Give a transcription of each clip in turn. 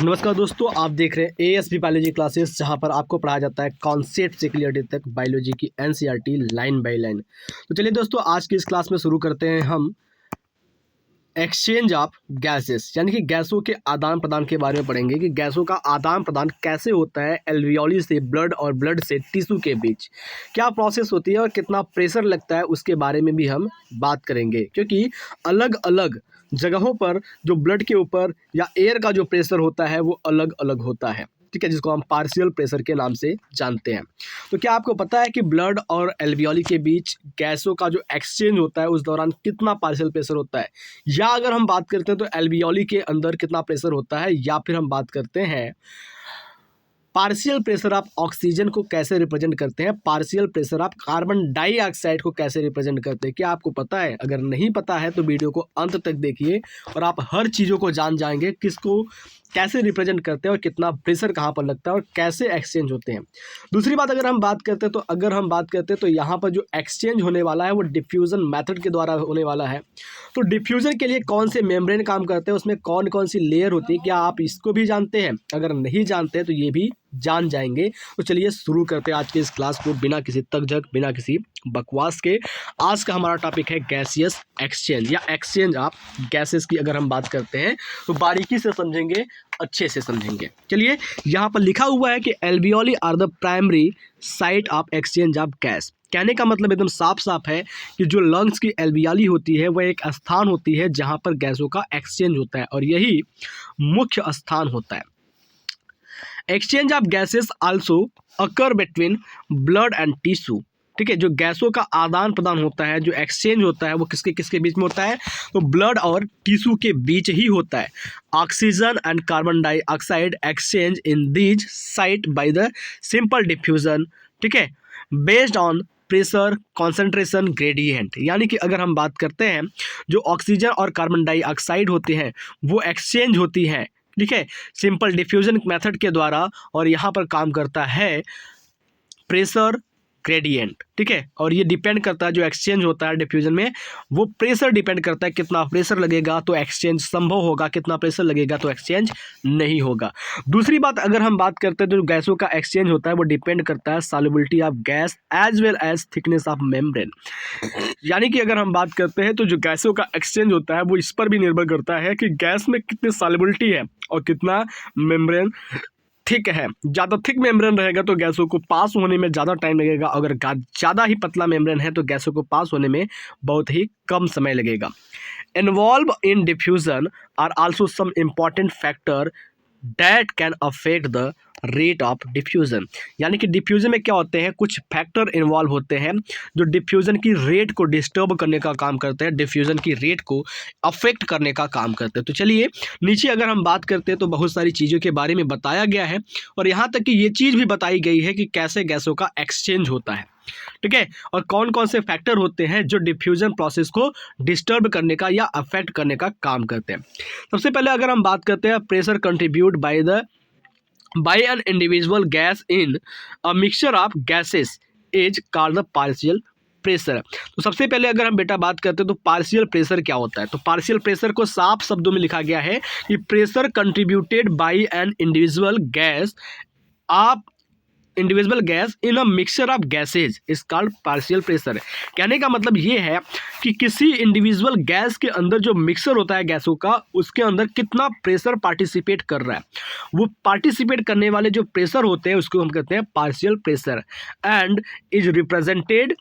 नमस्कार दोस्तों, आप देख रहे हैं एएसपी बायोलॉजी क्लासेस, जहां पर आपको पढ़ाया जाता है कॉन्सेप्ट से क्लियरिटी तक बायोलॉजी की एनसीईआरटी लाइन बाय लाइन। तो चलिए दोस्तों, आज की इस क्लास में शुरू करते हैं हम एक्सचेंज ऑफ गैसेस, यानी कि गैसों के आदान प्रदान के बारे में पढ़ेंगे कि गैसों का आदान प्रदान कैसे होता है एल्वियोली से ब्लड और ब्लड से टिश्यू के बीच, क्या प्रोसेस होती है और कितना प्रेशर लगता है उसके बारे में भी हम बात करेंगे। क्योंकि अलग अलग जगहों पर जो ब्लड के ऊपर या एयर का जो प्रेशर होता है वो अलग अलग होता है, ठीक है, जिसको हम पार्शियल प्रेशर के नाम से जानते हैं। तो क्या आपको पता है कि ब्लड और एल्वियोली के बीच गैसों का जो एक्सचेंज होता है उस दौरान कितना पार्शियल प्रेशर होता है, या अगर हम बात करते हैं तो एल्वियोली के अंदर कितना प्रेशर होता है, या फिर हम बात करते हैं पार्शियल प्रेशर आप ऑक्सीजन को कैसे रिप्रेजेंट करते हैं, पार्शियल प्रेशर आप कार्बन डाइऑक्साइड को कैसे रिप्रेजेंट करते हैं। क्या आपको पता है? अगर नहीं पता है तो वीडियो को अंत तक देखिए और आप हर चीज़ों को जान जाएंगे, किसको कैसे रिप्रेजेंट करते हैं और कितना प्रेशर कहाँ पर लगता है और कैसे एक्सचेंज होते हैं। दूसरी बात अगर हम बात करते हैं तो यहाँ पर जो एक्सचेंज होने वाला है वो डिफ्यूज़न मेथड के द्वारा होने वाला है। तो डिफ्यूज़न के लिए कौन से मेम्ब्रेन काम करते हैं, उसमें कौन कौन सी लेयर होती है, क्या आप इसको भी जानते हैं? अगर नहीं जानते हैं तो ये भी जान जाएंगे। तो चलिए शुरू करते हैं आज के इस क्लास को बिना किसी तकझक, बिना किसी बकवास के। आज का हमारा टॉपिक है गैसियस एक्सचेंज या एक्सचेंज ऑफ गैसेस की अगर हम बात करते हैं तो बारीकी से समझेंगे, अच्छे से समझेंगे। चलिए, यहाँ पर लिखा हुआ है कि alveoli are the primary site of exchange of gas. कहने का मतलब एकदम साफ साफ है कि जो लंग्स की एल्वियोली होती है वह एक स्थान होती है जहाँ पर गैसों का एक्सचेंज होता है और यही मुख्य स्थान होता है। Exchange of gases also occur between blood and tissue, ठीक है। जो गैसों का आदान प्रदान होता है, जो एक्सचेंज होता है वो किसके किसके बीच में होता है, तो ब्लड और टिश्यू के बीच ही होता है। Oxygen and carbon dioxide exchange in these site by the simple diffusion, ठीक है, based on pressure concentration gradient. यानी कि अगर हम बात करते हैं जो ऑक्सीजन और कार्बन डाइऑक्साइड होते हैं वो एक्सचेंज होती हैं, ठीक है, सिंपल डिफ्यूजन मेथड के द्वारा, और यहाँ पर काम करता है प्रेशर ग्रेडियंट, ठीक है। और ये डिपेंड करता है, जो एक्सचेंज होता है डिफ्यूजन में वो प्रेशर डिपेंड करता है, कितना प्रेशर लगेगा तो एक्सचेंज संभव होगा, कितना प्रेशर लगेगा तो एक्सचेंज नहीं होगा। दूसरी बात अगर हम बात करते हैं तो जो गैसों का एक्सचेंज होता है वो डिपेंड करता है solubility of gas as well as thickness of membrane. यानी कि अगर हम बात करते हैं तो जो गैसों का एक्सचेंज होता है वो इस पर भी निर्भर करता है कि गैस में कितनी सॉल्युबिलिटी है और कितना मेम्ब्रेन थिक है। ज़्यादा थिक मेम्ब्रेन रहेगा तो गैसों को पास होने में ज़्यादा टाइम लगेगा, अगर ज़्यादा ही पतला मेम्ब्रेन है तो गैसों को पास होने में बहुत ही कम समय लगेगा। Involve in diffusion are also some important factor that can affect the rate of diffusion. यानी कि डिफ्यूज़न में क्या होते हैं, कुछ फैक्टर इन्वॉल्व होते हैं जो डिफ्यूज़न की रेट को डिस्टर्ब करने का काम करते हैं, डिफ्यूज़न की रेट को अफेक्ट करने का काम करते हैं। तो चलिए नीचे अगर हम बात करते हैं तो बहुत सारी चीज़ों के बारे में बताया गया है और यहाँ तक कि ये चीज़ भी बताई गई है कि कैसे गैसों का एक्सचेंज होता है, ठीक है, और कौन कौन से फैक्टर होते हैं जो डिफ्यूजन प्रोसेस को डिस्टर्ब करने का या अफेक्ट करने का काम करते हैं। सबसे पहले अगर हम बात करते हैं pressure contribute by an individual gas in a mixture of gases is called the partial pressure. तो सबसे पहले अगर हम बेटा बात करते हैं तो पार्शियल प्रेशर क्या होता है, तो पार्शियल प्रेशर को साफ शब्दों में लिखा गया है कि pressure contributed bye an individual gas in a mixture of gases is called partial pressure. कहने का मतलब ये है कि किसी इंडिविजुअल गैस के अंदर जो मिक्सचर होता है गैसों का, उसके अंदर कितना प्रेशर पार्टिसिपेट कर रहा है, वो पार्टिसिपेट करने वाले जो प्रेशर होते हैं उसको हम कहते हैं partial pressure, and is represented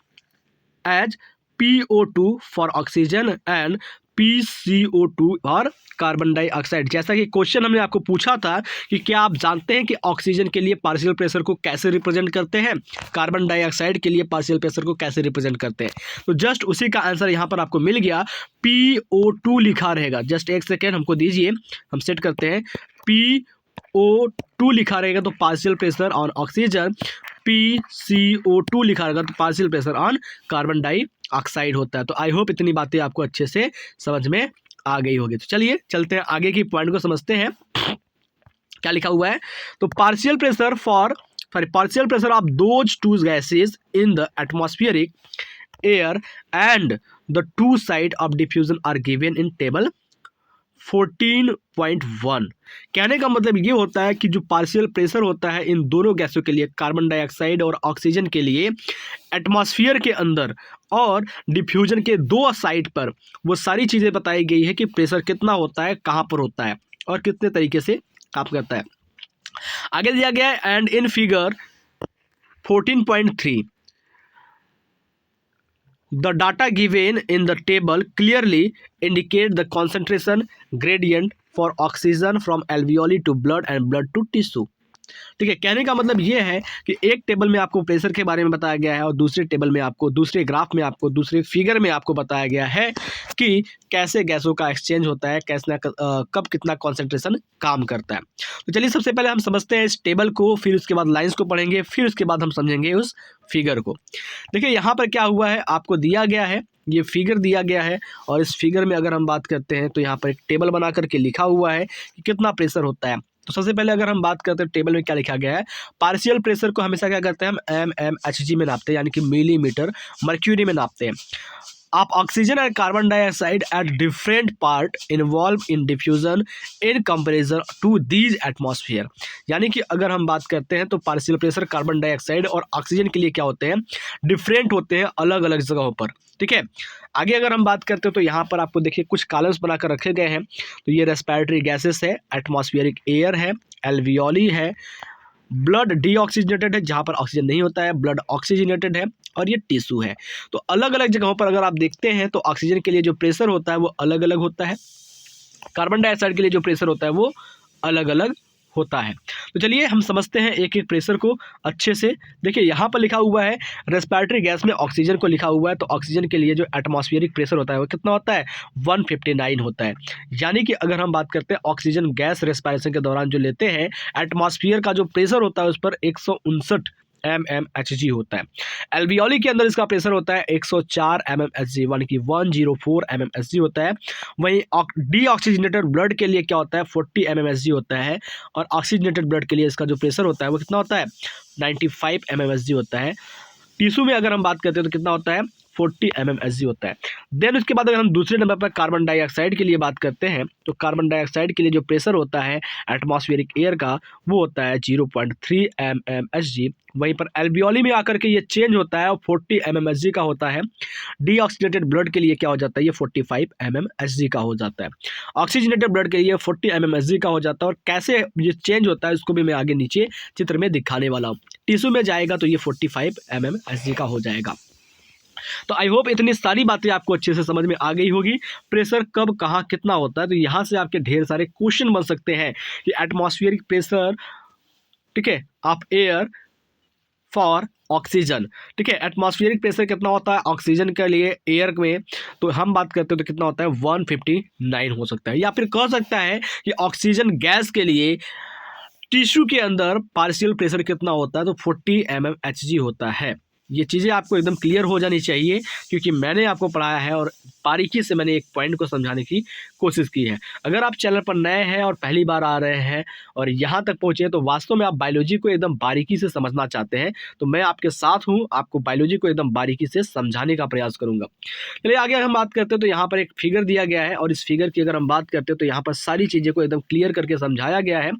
as PO2 for oxygen and PCO2 और कार्बन डाइऑक्साइड। जैसा कि क्वेश्चन हमने आपको पूछा था कि क्या आप जानते हैं कि ऑक्सीजन के लिए पार्शियल प्रेशर को कैसे रिप्रेजेंट करते हैं, कार्बन डाइऑक्साइड के लिए पार्शियल प्रेशर को कैसे रिप्रेजेंट करते हैं, तो जस्ट उसी का आंसर यहाँ पर आपको मिल गया, PO2 लिखा रहेगा। जस्ट एक सेकेंड हमको दीजिए, हम सेट करते हैं, PO2 लिखा रहेगा तो partial pressure on oxygen, PCO2 लिखा रहेगा तो partial pressure on carbon dioxide होता है। तो आई होप इतनी बातें आपको अच्छे से समझ में आ गई होगी। तो चलिए चलते हैं आगे की पॉइंट को समझते हैं, क्या लिखा हुआ है। तो partial pressure of those two gases in the atmospheric air and the two side of diffusion are given in table 14.1। कहने का मतलब ये होता है कि जो पार्शियल प्रेशर होता है इन दोनों गैसों के लिए, कार्बन डाइऑक्साइड और ऑक्सीजन के लिए, एटमॉस्फेयर के अंदर और डिफ्यूजन के दो साइड पर वो सारी चीज़ें बताई गई है कि प्रेशर कितना होता है, कहाँ पर होता है और कितने तरीके से काम करता है। आगे दिया गया है, and in figure 14.3 the data given in the table clearly indicate the concentration gradient for oxygen from alveoli to blood and blood to tissue। ठीक है, कहने का मतलब ये है कि एक टेबल में आपको प्रेशर के बारे में बताया गया है और दूसरे टेबल में आपको, दूसरे ग्राफ में आपको, दूसरे फिगर में आपको बताया गया है कि कैसे गैसों का एक्सचेंज होता है, कैसे कब कितना कॉन्सेंट्रेशन काम करता है। तो चलिए सबसे पहले हम समझते हैं इस टेबल को, फिर उसके बाद लाइंस को पढ़ेंगे, फिर उसके बाद हम समझेंगे उस फिगर को। देखिए यहाँ पर क्या हुआ है, आपको दिया गया है, ये फिगर दिया गया है और इस फिगर में अगर हम बात करते हैं तो यहाँ पर एक टेबल बना करके लिखा हुआ है कि कितना प्रेशर होता है। तो सबसे पहले अगर हम बात करते हैं टेबल में क्या लिखा गया है, पार्शियल प्रेशर को हमेशा क्या करते हैं हम mmHg में नापते हैं, यानी कि मिलीमीटर मर्क्यूरी में नापते हैं। आप oxygen and carbon dioxide at different part involve in diffusion in comparison to these atmosphere. यानी कि अगर हम बात करते हैं तो पार्शियल प्रेशर कार्बन डाइऑक्साइड और ऑक्सीजन के लिए क्या होते हैं, डिफरेंट होते हैं अलग अलग जगहों पर। ठीक है, आगे अगर हम बात करते हैं तो यहाँ पर आपको देखिए कुछ कॉलम्स बनाकर रखे गए हैं। तो ये रेस्पिरेटरी गैसेस है, एटमॉस्फेरिक एयर है, एल्वियोली है, ब्लड डीऑक्सीजनेटेड है जहाँ पर ऑक्सीजन नहीं होता है, ब्लड ऑक्सीजनेटेड है, और ये टिश्यू है। तो अलग अलग जगहों पर अगर आप देखते हैं तो ऑक्सीजन के लिए जो प्रेशर होता है वो अलग अलग होता है, कार्बन डाइऑक्साइड के लिए जो प्रेशर होता है वो अलग अलग होता है। तो चलिए हम समझते हैं एक एक प्रेशर को अच्छे से। देखिए यहाँ पर लिखा हुआ है रेस्पिरेटरी गैस में ऑक्सीजन को लिखा हुआ है, तो ऑक्सीजन के लिए जो एटमॉस्फेरिक प्रेशर होता है वो कितना होता है, 159 होता है। यानी कि अगर हम बात करते हैं ऑक्सीजन गैस रेस्पिरेशन के दौरान जो लेते हैं, एटमॉस्फेयर का जो प्रेशर होता है उस पर 159 mmHg होता है। एल्वियोली के अंदर इसका प्रेशर होता है 104 mmHg, 104 mmHg होता है। वहीं डीऑक्सीजनेटेड ब्लड के लिए क्या होता है, 40 mmHg होता है, और ऑक्सीजनेटेड ब्लड के लिए इसका जो प्रेशर होता है वो कितना होता है, 95 mmHg होता है। टिश्यू में अगर हम बात करते हैं तो कितना होता है, 40 mmHg होता है। देन उसके बाद अगर हम दूसरे नंबर पर कार्बन डाइऑक्साइड के लिए बात करते हैं तो कार्बन डाइऑक्साइड के लिए जो प्रेशर होता है एटमॉस्फेरिक एयर का वो होता है 0.3 mmHg। वहीं पर एल्वियोली में आकर के ये चेंज होता है और 40 mmHg का होता है। डीऑक्सीजनेटेड ब्लड के लिए क्या हो जाता है, ये 45 mmHg का हो जाता है। ऑक्सीजनेटेड ब्लड के लिए 40 mmHg का हो जाता है, और कैसे ये चेंज होता है इसको भी मैं आगे नीचे चित्र में दिखाने वाला हूँ। टिश्यू में जाएगा तो ये 45 mmHg का हो जाएगा। तो आई होप इतनी सारी बातें आपको अच्छे से समझ में आ गई होगी, प्रेशर कब कहाँ कितना होता है। तो यहाँ से आपके ढेर सारे क्वेश्चन बन सकते हैं कि एटमॉस्फेरिक प्रेशर, ठीक है, ऑफ एयर फॉर ऑक्सीजन। ठीक है, एटमॉस्फेरिक प्रेशर कितना होता है ऑक्सीजन के लिए एयर में, तो हम बात करते हैं तो कितना होता है, 159 हो सकता है। या फिर कह सकता है कि ऑक्सीजन गैस के लिए टिश्यू के अंदर पार्शियल प्रेशर कितना होता है, तो 40 mmHg होता है। ये चीज़ें आपको एकदम क्लियर हो जानी चाहिए, क्योंकि मैंने आपको पढ़ाया है और बारीकी से मैंने एक पॉइंट को समझाने की कोशिश की है। अगर आप चैनल पर नए हैं और पहली बार आ रहे हैं और यहाँ तक पहुँचे हैं तो वास्तव में आप बायोलॉजी को एकदम बारीकी से समझना चाहते हैं, तो मैं आपके साथ हूँ, आपको बायोलॉजी को एकदम बारीकी से समझाने का प्रयास करूँगा। चलिए आगे हम बात करते हैं तो यहाँ पर एक फिगर दिया गया है, और इस फिगर की अगर हम बात करते हैं तो यहाँ पर सारी चीज़ें को एकदम क्लियर करके समझाया गया है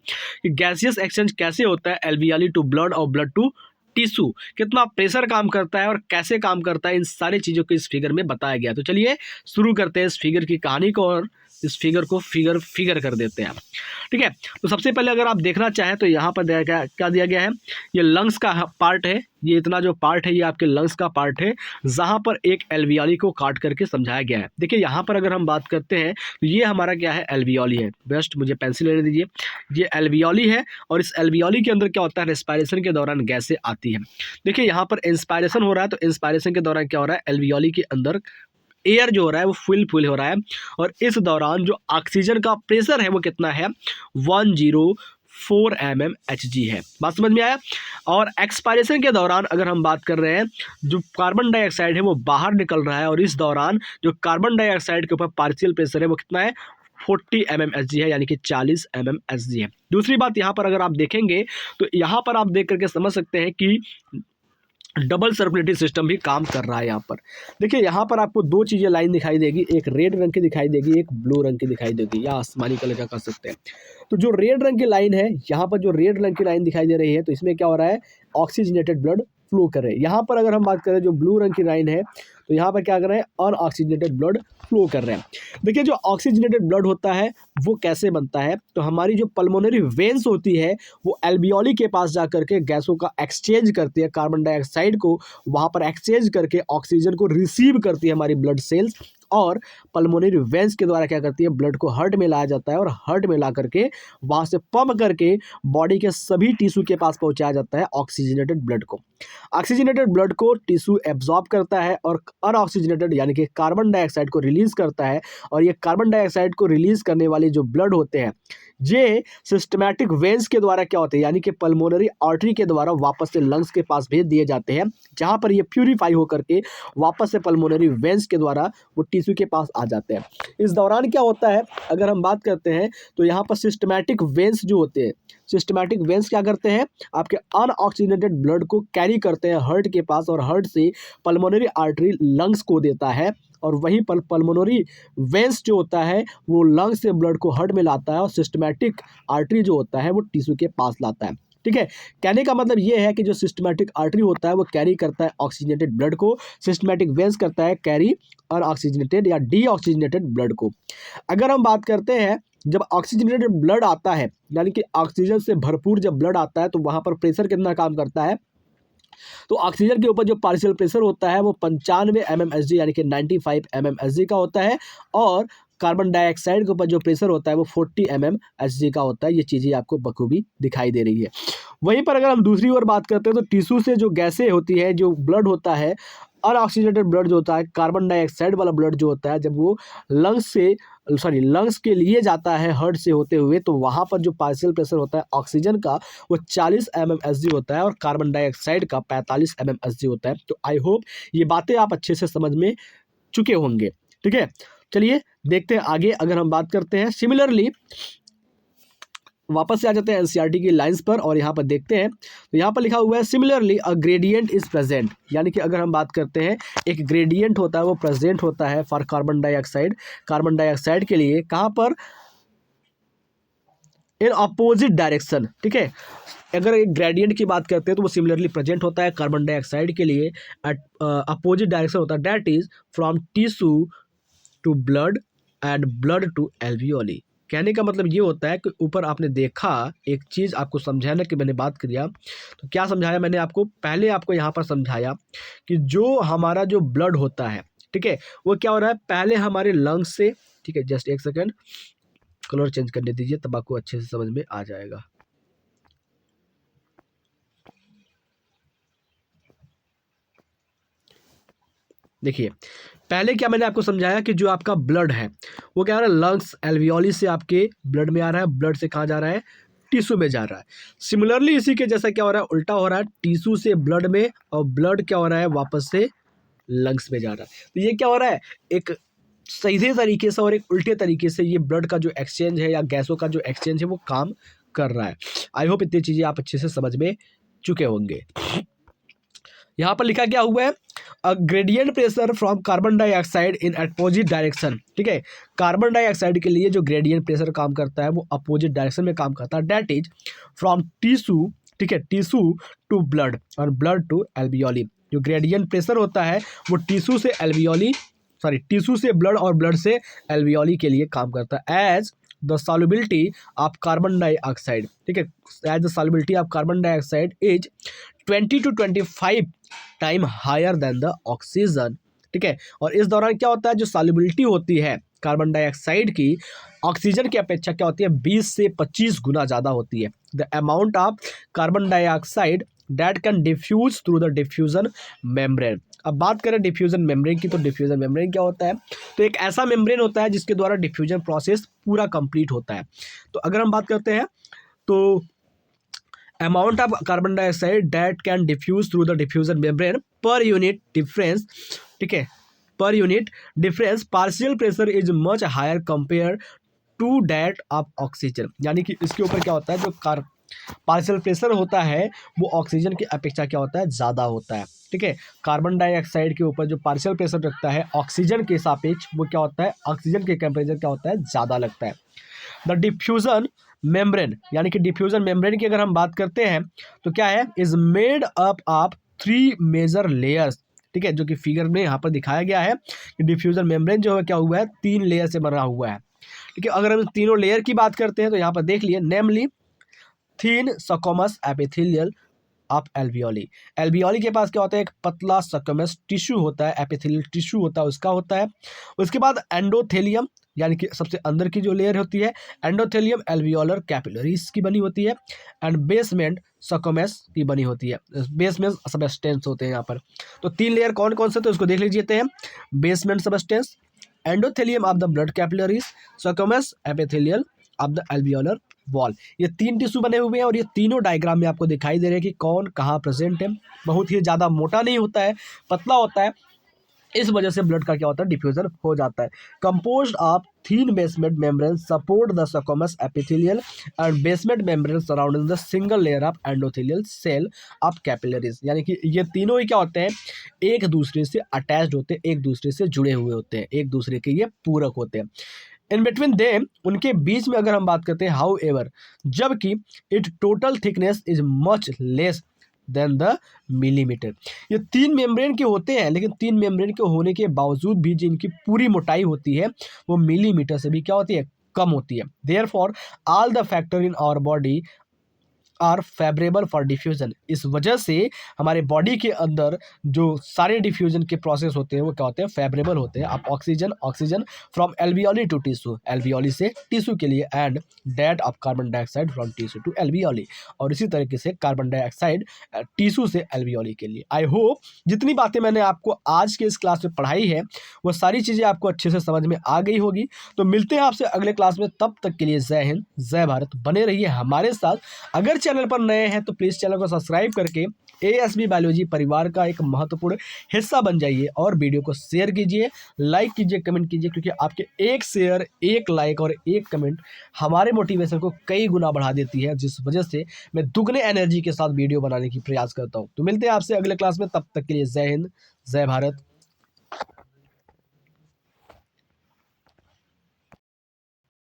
कि गैसियस एक्सचेंज कैसे होता है, एल्वियोली टू ब्लड और ब्लड टू टिश्यू, कितना प्रेशर काम करता है और कैसे काम करता है, इन सारी चीज़ों को इस फिगर में बताया गया। तो चलिए शुरू करते हैं इस फिगर की कहानी को, और इस फिगर को फिगर कर देते हैं। ठीक है, तो सबसे पहले अगर आप देखना चाहें तो यहाँ पर क्या दिया गया है, ये लंग्स का पार्ट है, ये इतना जो पार्ट है ये आपके लंग्स का पार्ट है, जहाँ पर एक एल्वियोली को काट करके समझाया गया है। देखिए यहाँ पर अगर हम बात करते हैं तो ये हमारा क्या है, एल्वियोली है। बेस्ट मुझे पेंसिल लेने दीजिए, ये एल्वियोली है, और इस एल्वियोली के अंदर क्या होता है, रेस्पिरेशन के दौरान गैसें आती है। देखिए यहाँ पर इंस्पायरेशन हो रहा है, तो इंस्पायरेशन के दौरान क्या हो रहा है, एल्वियोली के अंदर एयर जो हो रहा है वो फुल हो रहा है, और इस दौरान जो ऑक्सीजन का प्रेशर है वो कितना है, 104 mmHg है। बात समझ में आया। और एक्सपायरेशन के दौरान अगर हम बात कर रहे हैं, जो कार्बन डाइऑक्साइड है वो बाहर निकल रहा है, और इस दौरान जो कार्बन डाइऑक्साइड के ऊपर पार्शियल प्रेशर है वो कितना है, 40 mmHg है, यानी कि 40 mmHg है। दूसरी बात यहाँ पर अगर आप देखेंगे तो यहाँ पर आप देख करके समझ सकते हैं कि डबल सर्कुलेटरी सिस्टम भी काम कर रहा है यहाँ पर। देखिए यहाँ पर आपको दो चीज़ें लाइन दिखाई देगी, एक रेड रंग की दिखाई देगी, एक ब्लू रंग की दिखाई देगी, या आसमानी कलर का कर सकते हैं। तो जो रेड रंग की लाइन है, यहाँ पर जो रेड रंग की लाइन दिखाई दे रही है, तो इसमें क्या हो रहा है, ऑक्सीजनेटेड ब्लड फ्लो कर रहे हैं। यहाँ पर अगर हम बात करें जो ब्लू रंग की लाइन है, तो यहाँ पर क्या कर रहे हैं, अनऑक्सीजनेटेड ब्लड फ्लो कर रहे हैं। देखिए जो ऑक्सीजनेटेड ब्लड होता है वो कैसे बनता है, तो हमारी जो पल्मोनरी वेन्स होती है वो एल्बियोली के पास जा करके गैसों का एक्सचेंज करती है, कार्बन डाइऑक्साइड को वहाँ पर एक्सचेंज करके ऑक्सीजन को रिसीव करती है हमारी ब्लड सेल्स, और पल्मोनरी वेन्स के द्वारा क्या करती है, ब्लड को हार्ट में लाया जाता है, और हार्ट में ला करके वहाँ से पंप करके बॉडी के सभी टिश्यू के पास पहुँचाया जाता है ऑक्सीजनेटेड ब्लड को। ऑक्सीजनेटेड ब्लड को टिश्यू एब्जॉर्ब करता है और अनऑक्सीजनेटेड यानी कि कार्बन डाइऑक्साइड को रिलीज करता है, और ये कार्बन डाइऑक्साइड को रिलीज करने वाले जो ब्लड होते हैं ये सिस्टमैटिक वेन्स के द्वारा क्या होते हैं, यानी कि पल्मोनरी आर्टरी के द्वारा वापस से लंग्स के पास भेज दिए जाते हैं, जहाँ पर ये प्यूरिफाई होकर के वापस से पल्मोनरी वेन्स के द्वारा वो टिश्यू के पास आ जाते हैं। इस दौरान क्या होता है, अगर हम बात करते हैं तो यहाँ पर सिस्टमैटिक वेन्स जो होते हैं, सिस्टमैटिक वेन्स क्या करते हैं, आपके अनऑक्सीजनेटेड ब्लड को कैरी करते हैं हार्ट के पास, और हार्ट से पल्मोनरी आर्टरी लंग्स को देता है, और वहीं पर पल्मोनरी वेन्स जो होता है वो लंग्स से ब्लड को हार्ट में लाता है, और सिस्टमैटिक आर्टरी जो होता है वो टिश्यू के पास लाता है। ठीक है, कहने का मतलब ये है कि जो सिस्टमैटिक आर्टरी होता है वो कैरी करता है ऑक्सीजनेटेड ब्लड को, सिस्टमैटिक वेन्स करता है कैरी अनऑक्सीजनेटेड या डीऑक्सीजनेटेड ब्लड को। अगर हम बात करते हैं जब ऑक्सीजनेटेड ब्लड आता है, यानी कि ऑक्सीजन से भरपूर जब ब्लड आता है, तो वहाँ पर प्रेशर कितना काम करता है, तो ऑक्सीजन के ऊपर जो पार्शियल प्रेशर होता है वो 95 mmHg यानी कि 95 mmHg का होता है, और कार्बन डाइऑक्साइड के ऊपर जो प्रेशर होता है वो 40 mmHg का होता है। ये चीज़ें आपको बखूबी दिखाई दे रही है। वहीं पर अगर हम दूसरी ओर बात करते हैं तो टिश्यू से जो गैसें होती है, जो ब्लड होता है, अनऑक्सीजनेटेड ब्लड जो होता है, कार्बन डाइऑक्साइड वाला ब्लड जो होता है, जब वो लंग्स के लिए जाता है हार्ट से होते हुए, तो वहाँ पर जो पार्शियल प्रेशर होता है ऑक्सीजन का वो 40 mmHg होता है, और कार्बन डाइऑक्साइड का 45 mmHg होता है। तो आई होप ये बातें आप अच्छे से समझ में चुके होंगे। ठीक है, चलिए देखते हैं आगे। अगर हम बात करते हैं सिमिलरली, वापस से आ जाते हैं एनसीईआरटी की लाइंस पर, और यहाँ पर देखते हैं तो यहाँ पर लिखा हुआ है similarly a gradient is present, यानी कि अगर हम बात करते हैं एक ग्रेडियंट होता है वो प्रेजेंट होता है फॉर कार्बन डाइऑक्साइड के लिए, कहाँ पर, इन अपोजिट डायरेक्शन। ठीक है, अगर एक ग्रेडियंट की बात करते हैं तो वो सिमिलरली प्रेजेंट होता है कार्बन डाइऑक्साइड के लिए एट अपोजिट डायरेक्शन होता है, that is from tissue to blood and blood to alveoli. कहने का मतलब ये होता है कि ऊपर आपने देखा एक चीज़ आपको समझाने की मैंने बात किया, तो क्या समझाया मैंने आपको, पहले आपको यहाँ पर समझाया कि जो हमारा जो ब्लड होता है, ठीक है, वो क्या हो रहा है, पहले हमारे लंग्स से, ठीक है, जस्ट एक सेकेंड कलर चेंज करने दीजिए तब आपको अच्छे से समझ में आ जाएगा। देखिए पहले क्या मैंने आपको समझाया कि जो आपका ब्लड है वो क्या हो रहा है, लंग्स एल्वियोली से आपके ब्लड में आ रहा है, ब्लड से कहाँ जा रहा है, टिश्यू में जा रहा है। सिमिलरली इसी के जैसा क्या हो रहा है, उल्टा हो रहा है, टिश्यू से ब्लड में, और ब्लड क्या हो रहा है, वापस से लंग्स में जा रहा है। तो ये क्या हो रहा है, एक सीधे तरीके से और एक उल्टे तरीके से ये ब्लड का जो एक्सचेंज है या गैसों का जो एक्सचेंज है वो काम कर रहा है। आई होप इतनी चीज़ें आप अच्छे से समझ में चुके होंगे। यहाँ पर लिखा क्या हुआ है, अ gradient pressure from carbon dioxide in opposite direction. ठीक है, कार्बन डाइऑक्साइड के लिए जो ग्रेडियंट प्रेशर काम करता है वो अपोजिट डायरेक्शन में काम करता है, दैट इज फ्रॉम टिश्यू, ठीक है, टिश्यू टू ब्लड और ब्लड टू एल्वियोली। जो ग्रेडियंट प्रेशर होता है वो टिश्यू से एल्वियोली, सॉरी टिश्यू से ब्लड और ब्लड से एल्वियोली के लिए काम करता है, as the solubility of carbon dioxide. ठीक है, as the solubility of carbon dioxide is 20 to 25 time higher than the oxygen. ठीक है, और इस दौरान क्या होता है, जो सॉल्युबिलिटी होती है कार्बन डाइऑक्साइड की ऑक्सीजन की अपेक्षा क्या होती है, 20 से 25 गुना ज़्यादा होती है। The amount of carbon dioxide that can diffuse through the diffusion membrane. अब बात करें डिफ्यूजन मेम्ब्रेन की, तो डिफ्यूजन मेम्ब्रेन क्या होता है, तो एक ऐसा मेम्ब्रेन होता है जिसके द्वारा डिफ्यूजन प्रोसेस पूरा कंप्लीट होता है। तो अगर हम बात करते हैं तो amount of carbon dioxide that can diffuse through the diffusion membrane per unit difference, ठीक है, per unit difference partial pressure is much higher compared to that of oxygen। यानी कि इसके ऊपर क्या होता है, जो पार्शियल प्रेशर होता है वो ऑक्सीजन की अपेक्षा क्या होता है, ज़्यादा होता है। ठीक है, कार्बन डाइऑक्साइड के ऊपर जो पार्शियल प्रेशर रखता है ऑक्सीजन के सापेक्ष, वो क्या होता है, ऑक्सीजन के टेम्परेचर क्या होता है, ज़्यादा लगता है। द डिफ्यूजन मेम्ब्रेन, यानी कि डिफ्यूजन मेम्ब्रेन की अगर हम बात करते हैं तो क्या है, is made up of 3 major layers. ठीक है, जो कि फिगर में यहाँ पर दिखाया गया है कि डिफ्यूजन मेम्ब्रेन जो है क्या हुआ है, 3 लेयर से बना हुआ है। ठीक है, अगर हम तीनों लेयर की बात करते हैं तो यहाँ पर देख लिए, namely thin squamous epithelial of alveoli. Alveoli के पास क्या होता है, एक पतला स्क्वैमस टिश्यू होता है, एपिथेलियल टिश्यू होता है, उसका होता है। उसके बाद एंडोथेलियम, यानी कि सबसे अंदर की जो लेयर होती है, एंडोथेलियम एल्वियोलर कैपिलरीज की बनी होती है, एंड बेसमेंट स्क्वैमस की बनी होती है। बेसमेंट सबस्टेंस होते हैं यहाँ पर। तो 3 लेयर कौन कौन से, तो इसको देख लीजिए हैं। Basement substance, endothelium of the blood capillaries, squamous epithelial of the alveolar wall. ये 3 टिश्यू बने हुए हैं और ये तीनों डायग्राम में आपको दिखाई दे रहे हैं कि कौन कहाँ प्रेजेंट है। बहुत ही ज़्यादा मोटा नहीं होता है, पतला होता है, इस वजह से ब्लड का क्या होता है, डिफ्यूजन हो जाता है। Composed of thin basement membrane support the squamous epithelial and basement membrane surrounding the single layer of endothelial cell of capillaries. यानी कि ये तीनों ही क्या होते हैं, एक दूसरे से अटैच्ड होते हैं, एक दूसरे से जुड़े हुए होते हैं, एक दूसरे के ये पूरक होते हैं। इन बिटवीन देम, उनके बीच में अगर हम बात करते हैं, हाउ एवर, जबकि it total thickness is much less than the millimetre. ये 3 मेम्ब्रेन के होते हैं, लेकिन 3 मेम्ब्रेन के होने के बावजूद भी जिनकी पूरी मोटाई होती है वो मिलीमीटर से भी क्या होती है, कम होती है। Therefore all the factor in our body are favourable for diffusion. इस वजह से हमारे बॉडी के अंदर जो सारे डिफ्यूजन के प्रोसेस होते हैं वो क्या होते हैं, फेवरेबल होते हैं। आप oxygen from alveoli to tissue, alveoli से टिश्यू के लिए, and that of carbon dioxide from tissue to alveoli, और इसी तरीके से कार्बन डाइऑक्साइड टिश्यू से एल्वियोली के लिए। आई होप जितनी बातें मैंने आपको आज के इस क्लास में पढ़ाई है वो सारी चीज़ें आपको अच्छे से समझ में आ गई होगी। तो मिलते हैं आपसे अगले क्लास में, तब तक के लिए जय हिंद, जय भारत। बने रहिए हमारे साथ। अगर चैनल पर नए हैं तो प्लीज़ चैनल को सब्सक्राइब करके एएसबी बायोलॉजी परिवार का एक महत्वपूर्ण हिस्सा बन जाइए, और वीडियो को शेयर कीजिए, लाइक कीजिए, कमेंट कीजिए, क्योंकि आपके एक शेयर, एक लाइक और एक कमेंट हमारे मोटिवेशन को कई गुना बढ़ा देती है, जिस वजह से मैं दुगने एनर्जी के साथ वीडियो बनाने की प्रयास करता हूँ। तो मिलते हैं आपसे अगले क्लास में, तब तक के लिए जय हिंद, जय भारत।